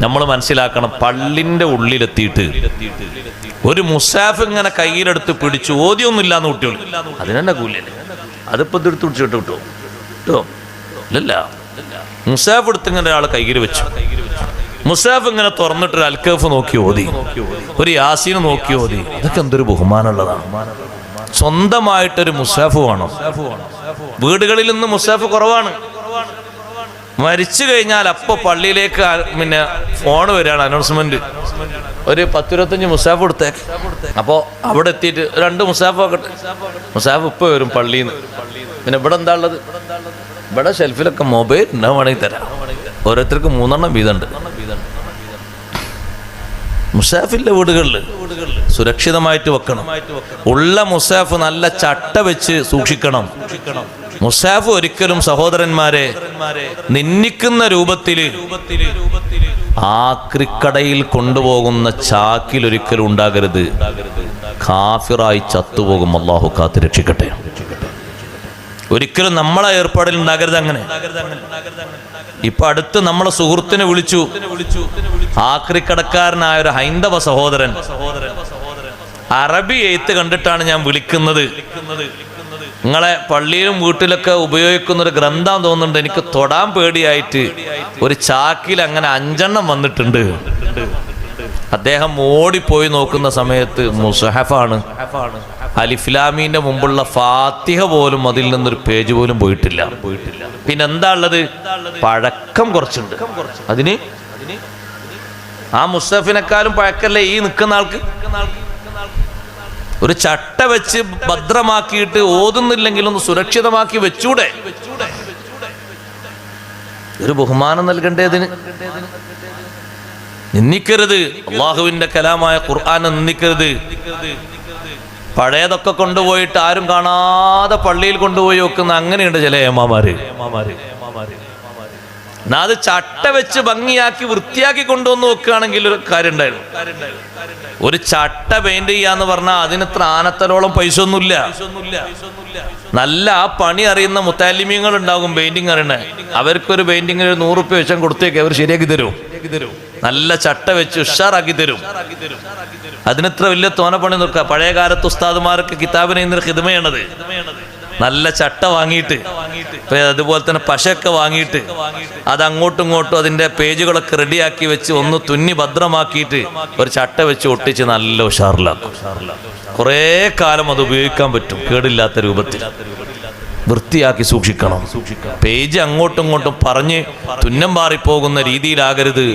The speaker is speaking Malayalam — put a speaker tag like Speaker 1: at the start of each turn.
Speaker 1: നമ്മൾ മനസ്സിലാക്കണം, പള്ളിൻ്റെ ഉള്ളിലെത്തിയിട്ട് ഒരു മുസാഫ് ഇങ്ങനെ കയ്യിലെടുത്ത് പിടിച്ച് ഓതിയൊന്നുമില്ലാന്ന് കുട്ടികൾ, അതിനെന്നെ കൂലിയല്ലേ? അതിപ്പോൾ ഇതെടുത്ത് പിടിച്ചിട്ട് കിട്ടുമോ? കേട്ടോ ഇല്ലല്ല. മുസാഫ് എടുത്ത് ഇങ്ങനെ ഒരാൾ കയ്യിൽ വെച്ചു, മുസാഫ് ഇങ്ങനെ തുറന്നിട്ടൊരു അൽക്കഫ് നോക്കി ഓതി, ഒരു യാസീൻ നോക്കി ഓതി. ഇതൊക്കെ എന്തൊരു ബഹുമാനമുള്ളതാണ്. സ്വന്തമായിട്ടൊരു മുസാഫ് വേണം. വീടുകളിൽ നിന്ന് മുസാഫ് കുറവാണ്. മരിച്ചു കഴിഞ്ഞാൽ അപ്പോൾ പള്ളിയിലേക്ക് പിന്നെ ഫോൺ വരികയാണ്, അനൗൺസ്മെന്റ്, ഒരു 10-25 മുസാഫ് കൊടുത്തേക്ക്. അപ്പോൾ അവിടെ എത്തിയിട്ട് 2 മുസാഫ് ആക്കട്ടെ. മുസാഫ് ഇപ്പോൾ വരും പള്ളിയിൽ നിന്ന്. പിന്നെ ഇവിടെ എന്താ ഉള്ളത്? ഇവിടെ ഷെൽഫിലൊക്കെ മൊബൈൽ ഉണ്ടാവുകയാണെങ്കിൽ തരാം. ഓരോരുത്തർക്ക് 3 വീതമുണ്ട്. മുസാഫിൻ്റെ വീടുകളിൽ സുരക്ഷിതമായിട്ട് വെക്കണം. ഉള്ള മുസാഫ് നല്ല ചട്ട വെച്ച് സൂക്ഷിക്കണം. മുസാഫ് ഒരിക്കലും സഹോദരന്മാരെ നിന്ദിക്കുന്ന രൂപത്തിൽ ആക്രിക്കടയിൽ കൊണ്ടുപോകുന്ന ചാക്കിൽ ഒരിക്കലും ഉണ്ടാകരുത്. കാഫിറായി ചത്തുപോകും. അല്ലാഹു കാത്ത് രക്ഷിക്കട്ടെ. ഒരിക്കലും നമ്മളെ ഏർപ്പാടിൽ ഉണ്ടാകരുത് അങ്ങനെ. ഇപ്പൊ അടുത്ത് നമ്മളെ സുഹൃത്തിനെ വിളിച്ചു, ആക്രിക്കടക്കാരനായ ഒരു ഹൈന്ദവ സഹോദരൻ. അറബി എഴുത്ത് കണ്ടിട്ടാണ് ഞാൻ വിളിക്കുന്നത്. നിങ്ങളെ പള്ളിയിലും വീട്ടിലൊക്കെ ഉപയോഗിക്കുന്ന ഒരു ഗ്രന്ഥം തോന്നുന്നുണ്ട്, എനിക്ക് തൊടാൻ പേടിയായിട്ട് ഒരു ചാക്കിൽ അങ്ങനെ 5 വന്നിട്ടുണ്ട്. അദ്ദേഹം ഓടിപ്പോയി നോക്കുന്ന സമയത്ത് മുസഹഫാണ്. അലിഫ്ലാമീന്റെ മുമ്പുള്ള ഫാത്തിഹ പോലും അതിൽ നിന്നൊരു പേജ് പോലും പോയിട്ടില്ല. പിന്നെ എന്താ ഉള്ളത്? പഴക്കം കുറച്ചുണ്ട് അതിന്. ആ മുസഹഫിനെക്കാളും പഴക്കല്ലേ ഈ നിൽക്കുന്ന ആൾക്ക്? ഒരു ചട്ട വെച്ച് ഭദ്രമാക്കിയിട്ട് ഓതുന്നില്ലെങ്കിലൊന്ന് സുരക്ഷിതമാക്കി വെച്ചൂടെ? ഒരു ബഹുമാനം നൽകണ്ടേതിന്. നിന്ദിക്കരുത്. അള്ളാഹുവിന്റെ കലാമായ ഖുർആനെ നിന്ദിക്കരുത്. പഴയതൊക്കെ കൊണ്ടുപോയിട്ട് ആരും കാണാതെ പള്ളിയിൽ കൊണ്ടുപോയി വെക്കുന്ന അങ്ങനെയുണ്ട് ചില ഏമാമാര്. എന്നാ അത് ചട്ട വെച്ച് ഭംഗിയാക്കി വൃത്തിയാക്കി കൊണ്ടുവന്ന് വെക്കുകയാണെങ്കിൽ ഒരു കാര്യം ഉണ്ടായിരുന്നു. ഒരു ചട്ട പെയിന്റ് ചെയ്യാന്ന് പറഞ്ഞാൽ അതിന് ഇത്ര ആനത്തലോളം പൈസ ഒന്നുമില്ല. നല്ല ആ പണി അറിയുന്ന മുത്താലിമീങ്ങൾ ഉണ്ടാകും പെയിന്റിങ് അറിയണേ. അവർക്കൊരു പെയിന്റിങ്ങിന് 100 രൂപ വെച്ചാൽ കൊടുത്തേക്ക് അവർ ശരിയാക്കി തരും. നല്ല ചട്ട വെച്ച് ഉഷാറാക്കി തരും. അതിനിത്ര വലിയ തോന പണി നോക്കുക. പഴയ കാലത്ത് ഉസ്താദുമാർക്ക് കിതാബിനെ ഇന്നൊരു ഹിദ്മയാണത്. നല്ല ചട്ട വാങ്ങിയിട്ട്, അതുപോലെ തന്നെ പശയൊക്കെ വാങ്ങിയിട്ട് അത് അങ്ങോട്ടും ഇങ്ങോട്ടും അതിന്റെ പേജുകളൊക്കെ റെഡിയാക്കി വെച്ച് ഒന്ന് തുന്നി ഭദ്രമാക്കിയിട്ട് ഒരു ചട്ട വെച്ച് ഒട്ടിച്ച് നല്ല ഉഷാറിലാക്കും. കുറേ കാലം അത് ഉപയോഗിക്കാൻ പറ്റും കേടില്ലാത്ത രൂപത്തിൽ. വൃത്തിയാക്കി സൂക്ഷിക്കണം. പേജ് അങ്ങോട്ടും ഇങ്ങോട്ടും പറഞ്ഞ് തുന്നം പാറിപ്പോകുന്ന രീതിയിലാകരുത്.